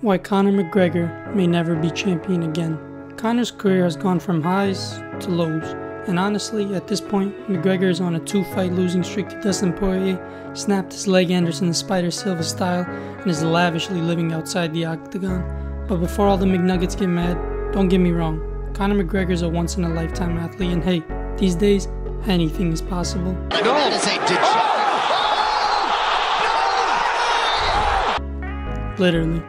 Why Conor McGregor may never be champion again. Conor's career has gone from highs to lows, and honestly, at this point, McGregor is on a 2-fight losing streak to Dustin Poirier, snapped his leg Anderson the Spider Silva style, and is lavishly living outside the octagon. But before all the McNuggets get mad, don't get me wrong, Conor McGregor is a once-in-a-lifetime athlete, and hey, these days, anything is possible. Literally.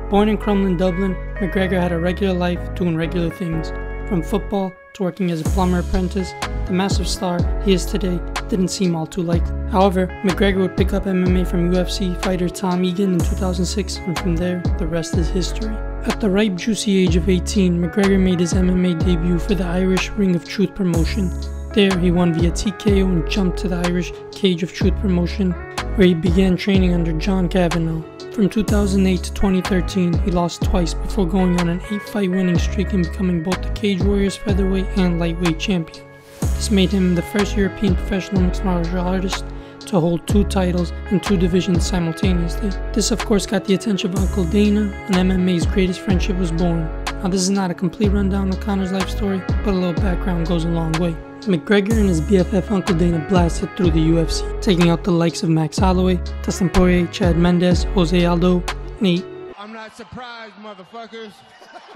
Born in Crumlin, Dublin, McGregor had a regular life doing regular things. From football to working as a plumber apprentice, the massive star he is today didn't seem all too likely. However, McGregor would pick up MMA from UFC fighter Tom Egan in 2006, and from there, the rest is history. At the ripe, juicy age of 18, McGregor made his MMA debut for the Irish Ring of Truth promotion. There, he won via TKO and jumped to the Irish Cage of Truth promotion, where he began training under John Kavanagh. From 2008 to 2013, he lost twice before going on an 8-fight winning streak and becoming both the Cage Warriors featherweight and lightweight champion. This made him the first European professional mixed martial artist to hold 2 titles in 2 divisions simultaneously. This of course got the attention of Uncle Dana, and MMA's greatest friendship was born. Now this is not a complete rundown of Conor's life story, but a little background goes a long way. McGregor and his BFF Uncle Dana blasted through the UFC, taking out the likes of Max Holloway, Dustin Poirier, Chad Mendes, Jose Aldo, I'm not surprised, motherfuckers.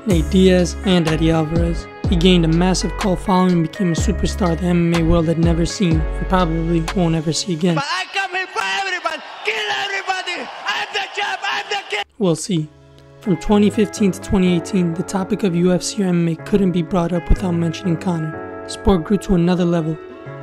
Nate Diaz, and Eddie Alvarez. He gained a massive cult following and became a superstar the MMA world had never seen, and probably won't ever see again. But I come here for everybody, kill everybody, I'm the champ, I'm the king. We'll see. From 2015 to 2018, the topic of UFC or MMA couldn't be brought up without mentioning Conor. The sport grew to another level,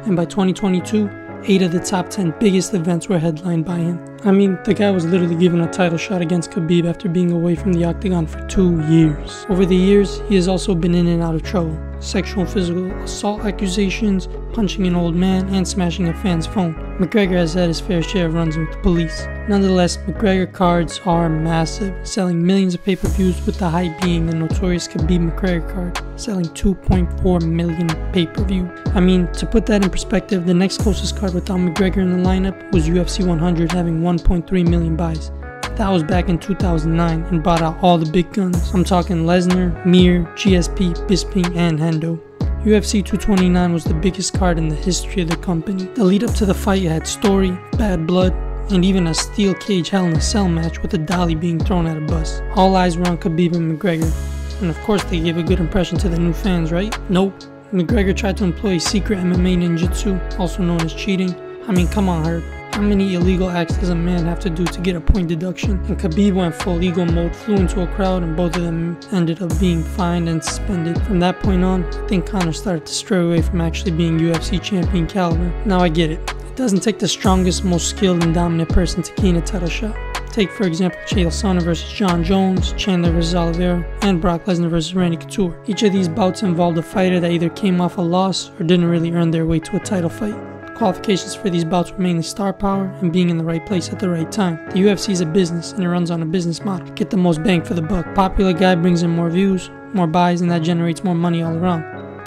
and by 2022, 8 of the top 10 biggest events were headlined by him. I mean, the guy was literally given a title shot against Khabib after being away from the octagon for 2 years. Over the years, he has also been in and out of trouble. Sexual and physical assault accusations, punching an old man, and smashing a fan's phone. McGregor has had his fair share of runs with the police. Nonetheless, McGregor cards are massive, selling millions of pay-per-views, with the hype being the notorious Khabib McGregor card, selling 2.4 million pay-per-view. I mean, to put that in perspective, the next closest card without McGregor in the lineup was UFC 100, having 1.3 million buys. That was back in 2009 and brought out all the big guns. I'm talking Lesnar, Mir, GSP, Bisping, and Hendo. UFC 229 was the biggest card in the history of the company. The lead up to the fight had story, bad blood, and even a steel cage Hell in a Cell match with a dolly being thrown at a bus. All eyes were on Khabib and McGregor. And of course they gave a good impression to the new fans, right? Nope. McGregor tried to employ secret MMA ninjutsu, also known as cheating. I mean, come on, Herb. How many illegal acts does a man have to do to get a point deduction? And Khabib went full ego mode, flew into a crowd, and both of them ended up being fined and suspended. From that point on, I think Conor started to stray away from actually being UFC champion caliber. Now I get it. It doesn't take the strongest, most skilled and dominant person to gain a title shot. Take for example Chael Sonnen vs John Jones, Chandler vs Oliveira, and Brock Lesnar vs Randy Couture. Each of these bouts involved a fighter that either came off a loss or didn't really earn their way to a title fight. Qualifications for these bouts were mainly star power and being in the right place at the right time. The UFC is a business, and it runs on a business model. Get the most bang for the buck. Popular guy brings in more views, more buys, and that generates more money all around.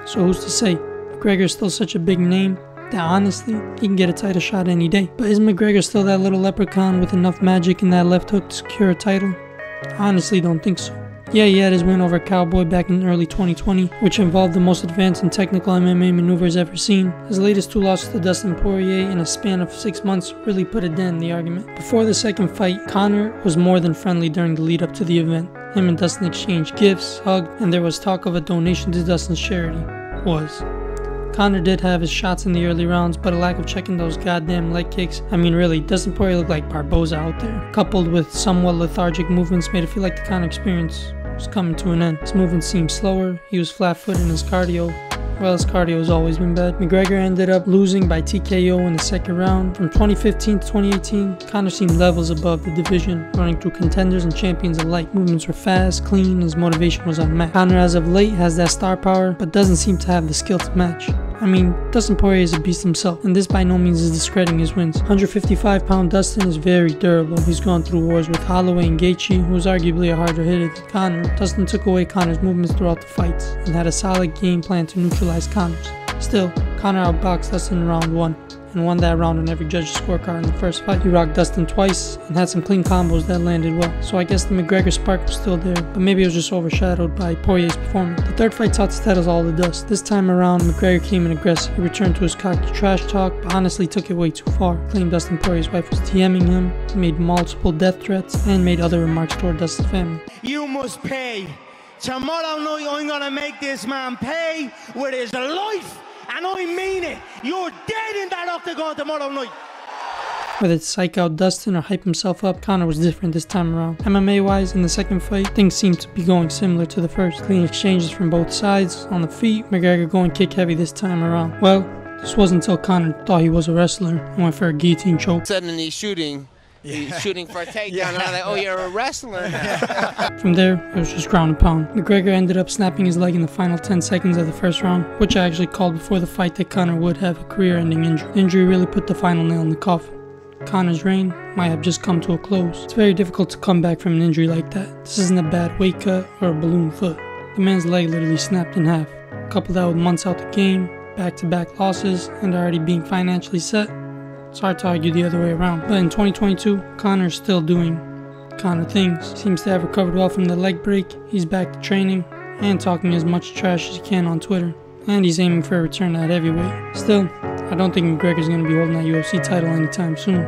So who's to say? McGregor is still such a big name that honestly, he can get a title shot any day. But is McGregor still that little leprechaun with enough magic in that left hook to secure a title? I honestly don't think so. Yeah, he had his win over Cowboy back in early 2020, which involved the most advanced and technical MMA maneuvers ever seen. His latest 2 losses to Dustin Poirier in a span of 6 months really put a dent in the argument. Before the second fight, Conor was more than friendly during the lead up to the event. Him and Dustin exchanged gifts, hugged, and there was talk of a donation to Dustin's charity. Conor did have his shots in the early rounds, but a lack of checking those goddamn leg kicks. I mean really, Dustin Poirier looked like Barboza out there. Coupled with somewhat lethargic movements made it feel like the Conor experience was coming to an end. His movement seemed slower, he was flat-footed in his cardio. Well, his cardio has always been bad. McGregor ended up losing by TKO in the second round. From 2015 to 2018, Conor seemed levels above the division, running through contenders and champions alike. Movements were fast, clean, his motivation was unmatched. Conor as of late has that star power, but doesn't seem to have the skill to match. I mean, Dustin Poirier is a beast himself, and this by no means is discrediting his wins. 155-pound Dustin is very durable. He's gone through wars with Holloway and Gaethje, who was arguably a harder hitter than Conor. Dustin took away Conor's movements throughout the fights, and had a solid game plan to neutralize Conor's. Still, Conor outboxed Dustin in round 1, and won that round on every judge's scorecard in the first fight. He rocked Dustin twice and had some clean combos that landed well. So I guess the McGregor spark was still there, but maybe it was just overshadowed by Poirier's performance. The third fight taught Stettles all the dust. This time around, McGregor came in aggressive. He returned to his cocky trash talk, but honestly took it way too far. Claimed Dustin Poirier's wife was DMing him, made multiple death threats, and made other remarks toward Dustin's family. You must pay. Tomorrow night I'm gonna make this man pay with his life, and I mean it. You're dead in that octagon tomorrow night. Whether to psych out Dustin or hype himself up, Conor was different this time around. MMA-wise, in the second fight, things seemed to be going similar to the first. Clean exchanges from both sides on the feet, McGregor going kick heavy this time around. Well, this wasn't until Conor thought he was a wrestler and went for a guillotine choke. Suddenly shooting for a takedown. And I'm like, oh, you're a wrestler now. From there, it was just ground and pound. McGregor ended up snapping his leg in the final 10 seconds of the first round, which I actually called before the fight that Conor would have a career-ending injury. The injury really put the final nail in the coffin. Conor's reign might have just come to a close. It's very difficult to come back from an injury like that. This isn't a bad weight cut or a balloon foot. The man's leg literally snapped in half. Couple that with months out the game, back-to-back losses, and already being financially set, it's hard to argue the other way around. But in 2022, Conor's still doing Conor things. Seems to have recovered well from the leg break. He's back to training and talking as much trash as he can on Twitter. And he's aiming for a return at heavyweight. Still, I don't think McGregor's going to be holding that UFC title anytime soon.